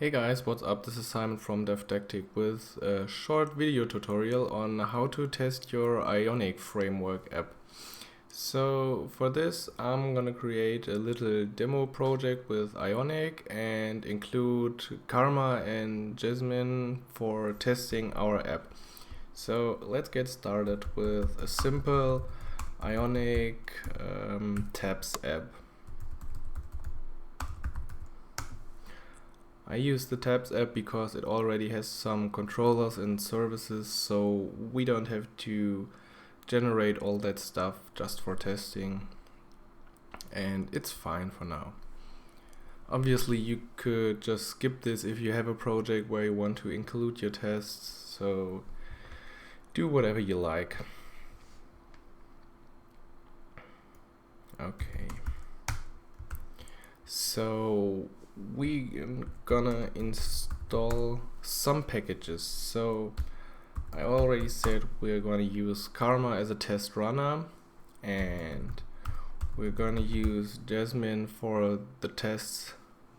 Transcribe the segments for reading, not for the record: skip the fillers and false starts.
Hey guys, what's up? This is Simon from DevTactic with a short video tutorial on how to test your Ionic Framework app. So for this, I'm gonna create a little demo project with Ionic and include Karma and Jasmine for testing our app. So let's get started with a simple Ionic tabs app. I use the tabs app because it already has some controllers and services, so we don't have to generate all that stuff just for testing, and it's fine for now. Obviously you could just skip this if you have a project where you want to include your tests, so do whatever you like. Okay, so we're gonna install some packages. So I already said we're gonna use Karma as a test runner, and we're gonna use Jasmine for the tests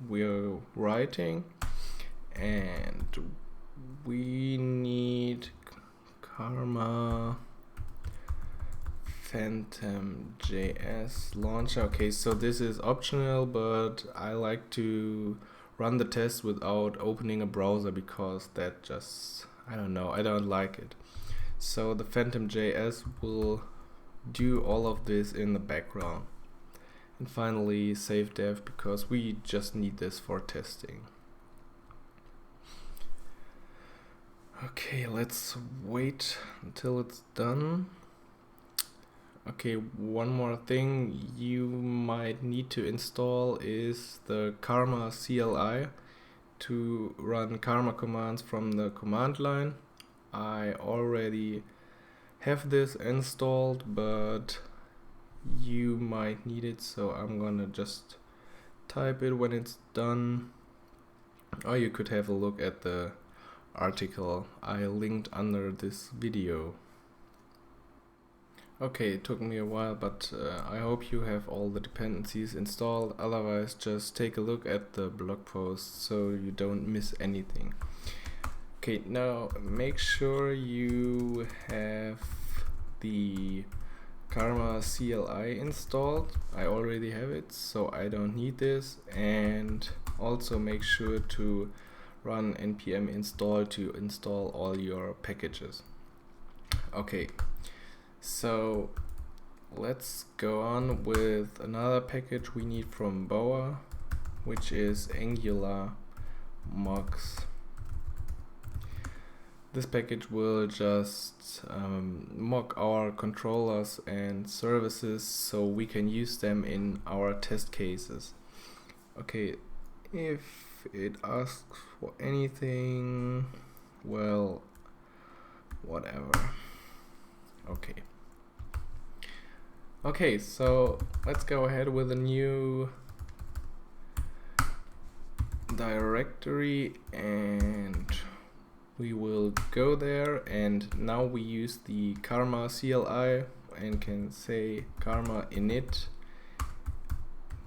we're writing, and we need Karma Phantom.js launcher. Okay, so this is optional, but I like to run the test without opening a browser because that just, I don't know, I don't like it. So the Phantom.js will do all of this in the background. And finally save dev because we just need this for testing. Okay, let's wait until it's done. Okay, one more thing you might need to install is the Karma CLI to run Karma commands from the command line. I already have this installed, but you might need it, so I'm gonna just type it when it's done. Or you could have a look at the article I linked under this video. Okay, it took me a while, but I hope you have all the dependencies installed. Otherwise, just take a look at the blog post so you don't miss anything. Okay, now make sure you have the Karma CLI installed. I already have it, so I don't need this. And also make sure to run npm install to install all your packages. Okay. So let's go on with another package we need from Boa, which is Angular mocks. This package will just mock our controllers and services so we can use them in our test cases. Okay, if it asks for anything, well, whatever. Okay, so let's go ahead with a new directory and we will go there, and now we use the Karma CLI and can say Karma init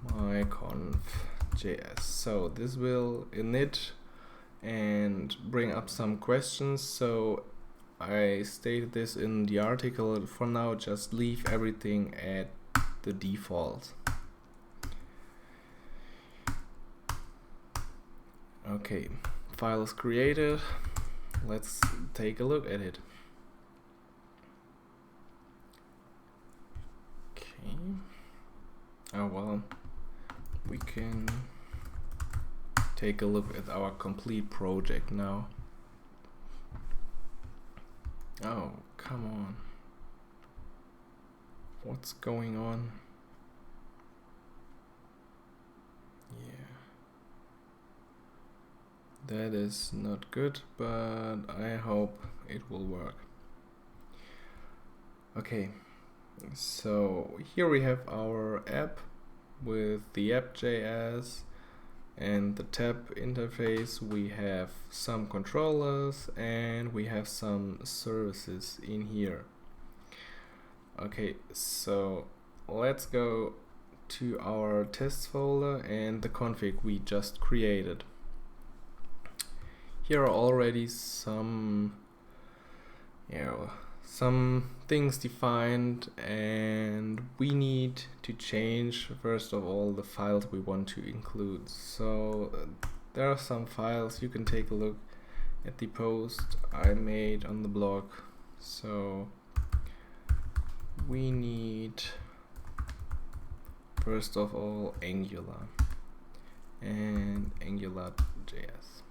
myconf.js. So this will init and bring up some questions. So I stated this in the article. For now, just leave everything at the default. Okay, file is created. Let's take a look at it. Okay. Oh well, we can take a look at our complete project now. Oh, come on. What's going on? Yeah. That is not good, but I hope it will work. Okay, so here we have our app with the app.js and the tab interface. We have some controllers and we have some services in here. Okay, so let's go to our tests folder and the config we just created. here are already some some things defined, and we need to change first of all the files we want to include. So there are some files. You can take a look at the post I made on the blog. So we need first of all Angular and AngularJS.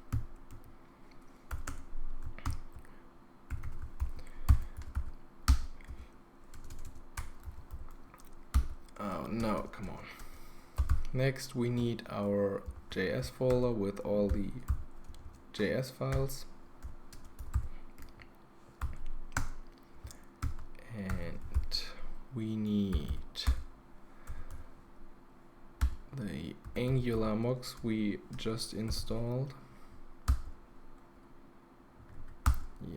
Oh no, come on. Next we need our JS folder with all the JS files. And we need the Angular mocks we just installed.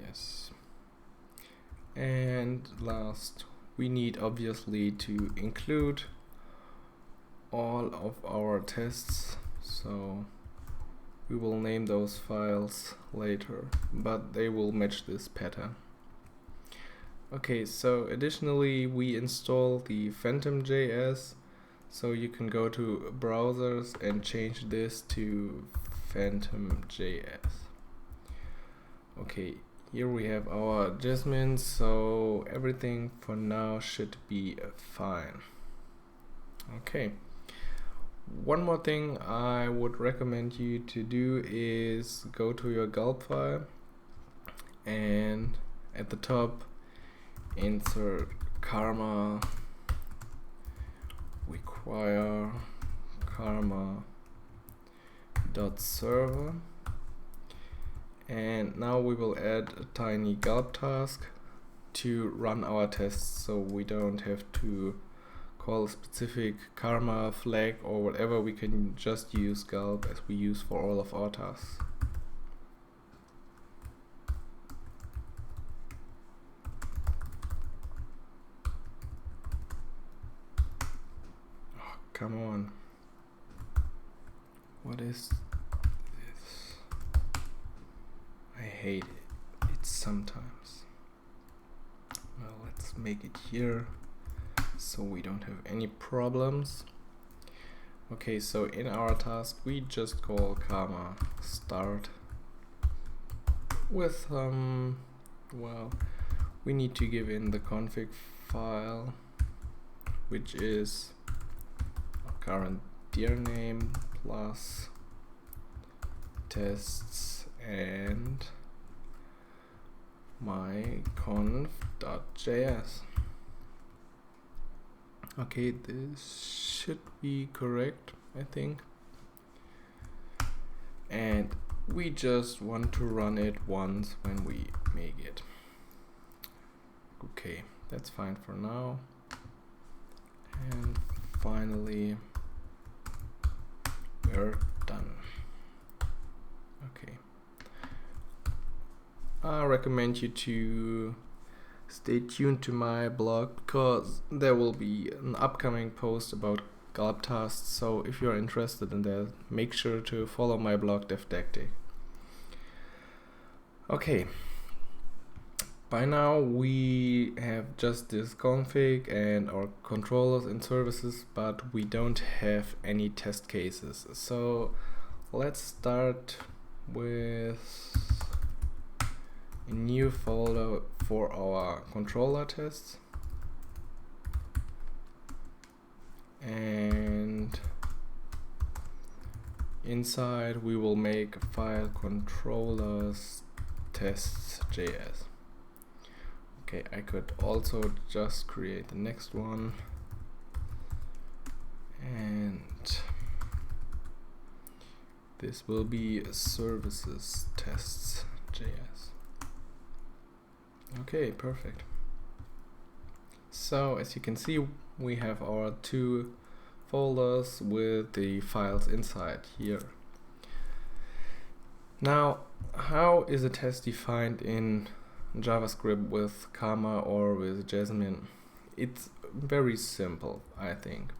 Yes. And last, we need obviously to include all of our tests. So we will name those files later, but they will match this pattern. Okay, so additionally we install the Phantom.js, so you can go to browsers and change this to Phantom.js. Okay, here we have our Jasmine, so everything for now should be fine. Okay, one more thing I would recommend you to do is go to your Gulp file and at the top insert karma require karma.server, and now we will add a tiny Gulp task to run our tests, so we don't have to call a specific karma flag or whatever. We can just use Gulp as we use for all of our tasks. Come on. What is this? I hate it. It's sometimes. Well, let's make it here so we don't have any problems. Okay, so in our task we just call karma start with well, we need to give in the config file, which is current dir name plus tests and my conf.js. Okay, this should be correct, I think. And we just want to run it once when we make it. Okay, that's fine for now. And finally, we're done. Okay. I recommend you to stay tuned to my blog because there will be an upcoming post about Gulp tasks. So if you're interested in that, make sure to follow my blog DevDactic. Okay. By now we have just this config and our controllers and services, but we don't have any test cases. So let's start with a new folder for our controller tests. And inside we will make a file controllers tests.js. Okay, I could also just create the next one, and this will be services tests.js. Okay, perfect. So as you can see, we have our two folders with the files inside here. Now, how is a test defined in JavaScript with Karma or with Jasmine? It's very simple, I think.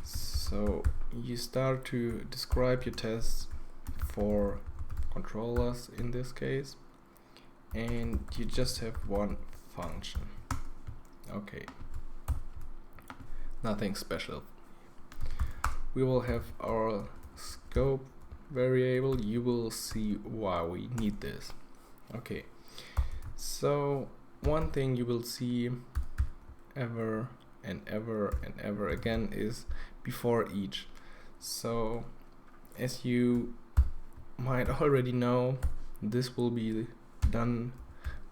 So you start to describe your tests for controllers in this case, and you just have one function. Okay, nothing special. We will have our scope variable. You will see why we need this. Okay, so one thing you will see ever and ever and ever again is before each. So as you might already know, this will be done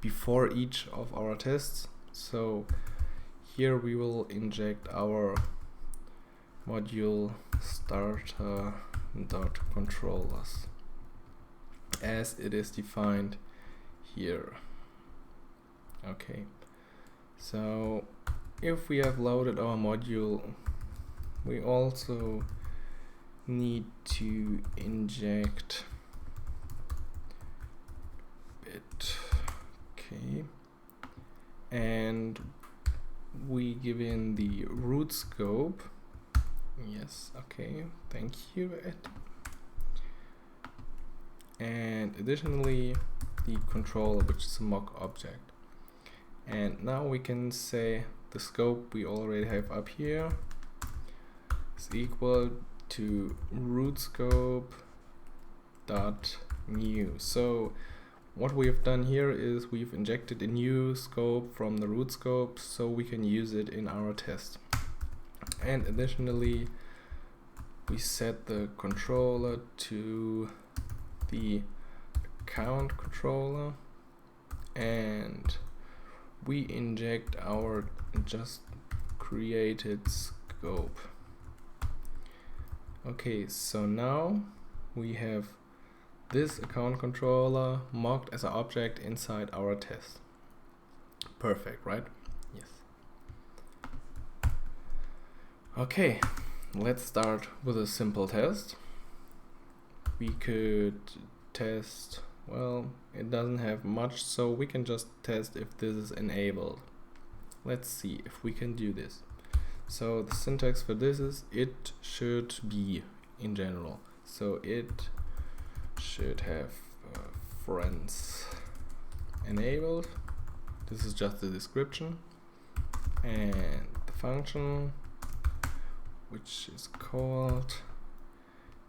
before each of our tests. So here we will inject our module starter.controllers as it is defined here. Okay, so if we have loaded our module, we also need to inject bit. Okay, and we give in the root scope. Yes, okay, thank you. And additionally the controller, which is a mock object. And now we can say the scope we already have up here is equal to root scope dot new. So what we have done here is we've injected a new scope from the root scope so we can use it in our test. And additionally we set the controller to the account controller, and we inject our just created scope. Okay, so now we have this account controller mocked as an object inside our test. Perfect, right? Yes. Okay, let's start with a simple test. We could test, well, it doesn't have much, so we can just test if this is enabled. Let's see if we can do this. So the syntax for this is it should be in general. So it should have friends enabled. This is just the description, and the function which is called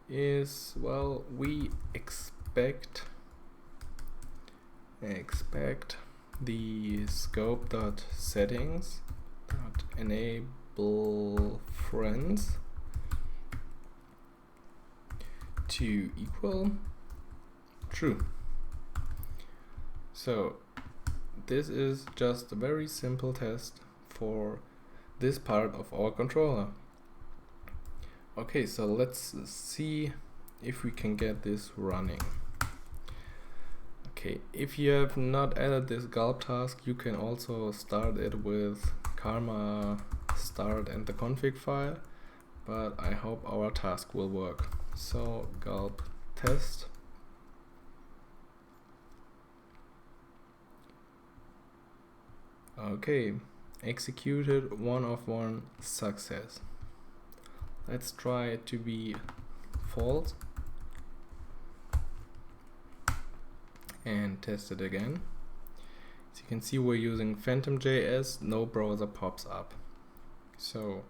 is, well, we expect the scope.settings.enable friends to equal true. So this is just a very simple test for this part of our controller. Okay, so let's see if we can get this running. Okay, if you have not added this Gulp task, you can also start it with karma start and the config file, but I hope our task will work. So Gulp test. Okay, executed 1 of 1 success. Let's try it to be false and test it again. As you can see, we're using Phantom.js, no browser pops up. So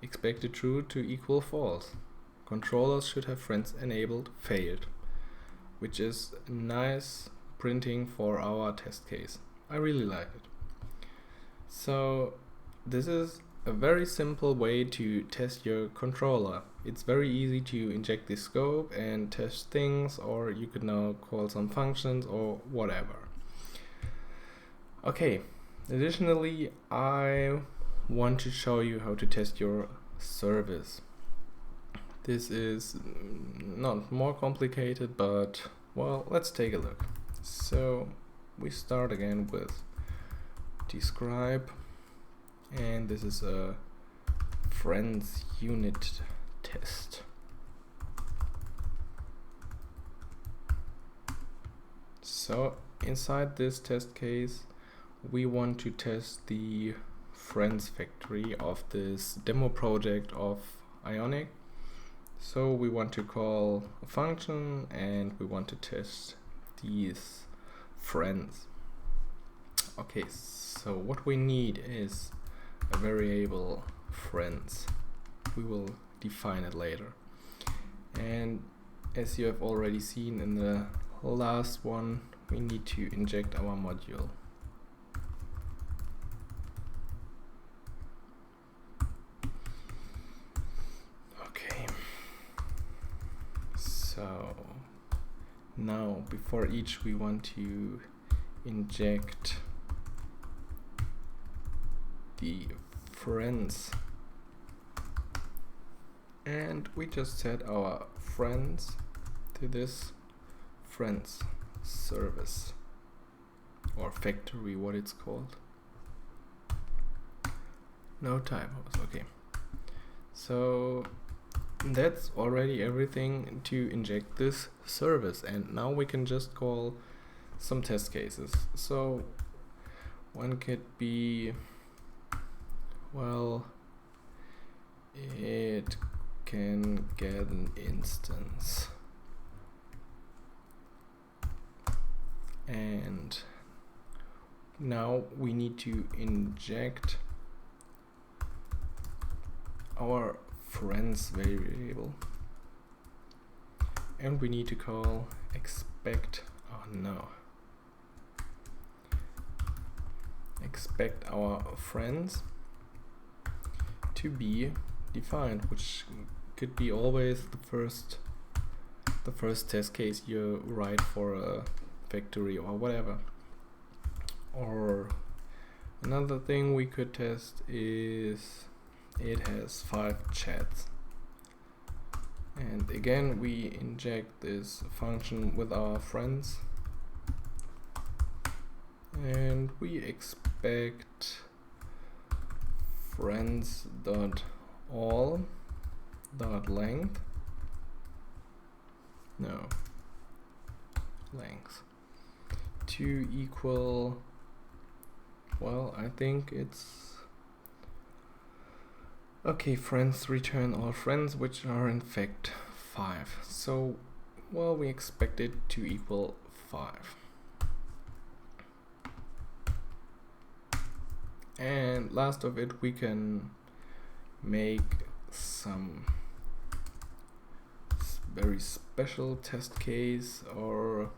expected true to equal false. Controllers should have friends enabled failed, which is nice printing for our test case. I really like it. So this is a very simple way to test your controller. It's very easy to inject the scope and test things, or you could now call some functions or whatever. Okay, additionally, I want to show you how to test your service. This is not more complicated, but well, let's take a look. So we start again with describe, and this is a friends unit test. So inside this test case, we want to test the friends factory of this demo project of Ionic. So we want to call a function and we want to test these friends. Okay, so what we need is a variable friends. We will define it later. And as you have already seen in the last one, we need to inject our module. Okay. So now before each we want to inject the friends, and we just set our friends to this friends service or factory, what it's called. No typos. Okay, so that's already everything to inject this service, and now we can just call some test cases. So one could be, well, it can get an instance, and now we need to inject our friends variable, and we need to call expect our friends to be defined, which could be always the first test case you write for a factory or whatever. Or another thing we could test is it has 5 chats, and again we inject this function with our friends, and we expect friends dot all dot length to equal, well, I think it's okay, friends return all friends, which are in fact 5. So, well, we expect it to equal 5. And last of it, we can make some very special test case, or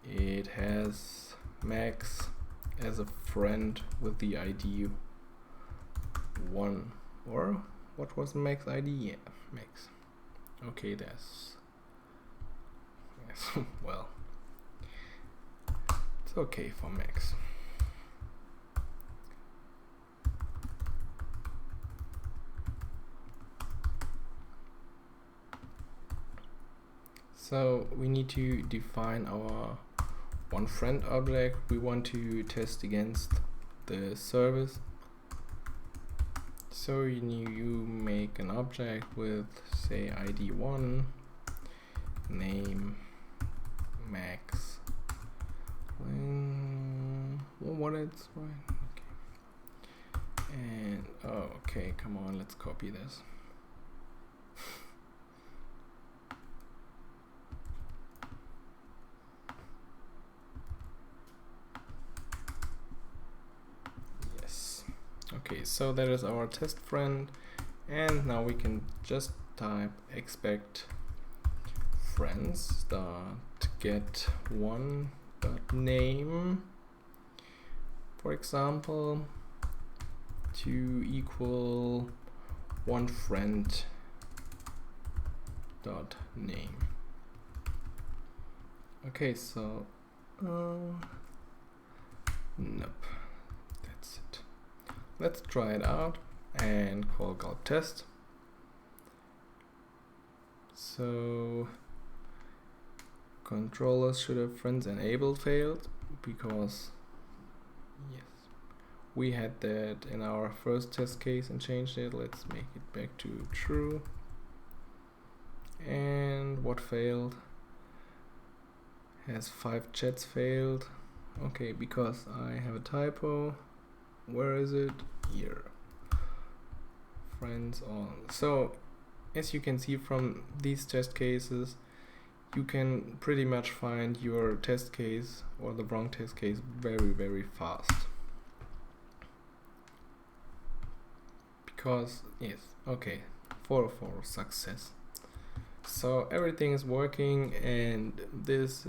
it has Max as a friend with the ID 1. Or what was Max ID? Yeah, Max. Okay, that's, yes, well, it's okay for Max. So we need to define our one friend object we want to test against the service. So you make an object with, say, ID1, name, max, what it's right, okay, and oh, okay, come on, let's copy this. Okay, so that is our test friend, and now we can just type expect friends dot get one dot name, for example, to equal one friend dot name. Okay, so nope. Let's try it out and call Gulp test. So controllers should have friends enabled failed, because yes, we had that in our first test case and changed it. Let's make it back to true. And what failed? Has 5 chats failed. Okay, because I have a typo. Where is it? Here. Friends on. So as you can see from these test cases, you can pretty much find your test case or the wrong test case very fast. Because, yes, okay, 4 success. So everything is working, and this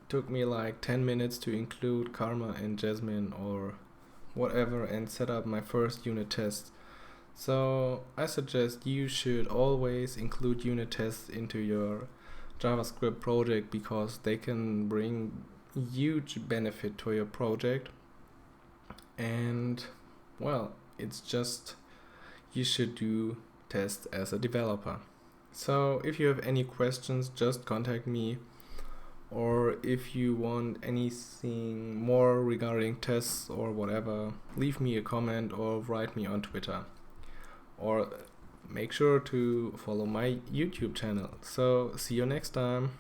took me like 10 minutes to include Karma and Jasmine or whatever and set up my first unit test. So I suggest you should always include unit tests into your JavaScript project, because they can bring huge benefit to your project. And well, it's just, you should do tests as a developer. So if you have any questions, just contact me, or if you want anything more regarding tests or whatever, leave me a comment or write me on Twitter, or make sure to follow my YouTube channel. So see you next time.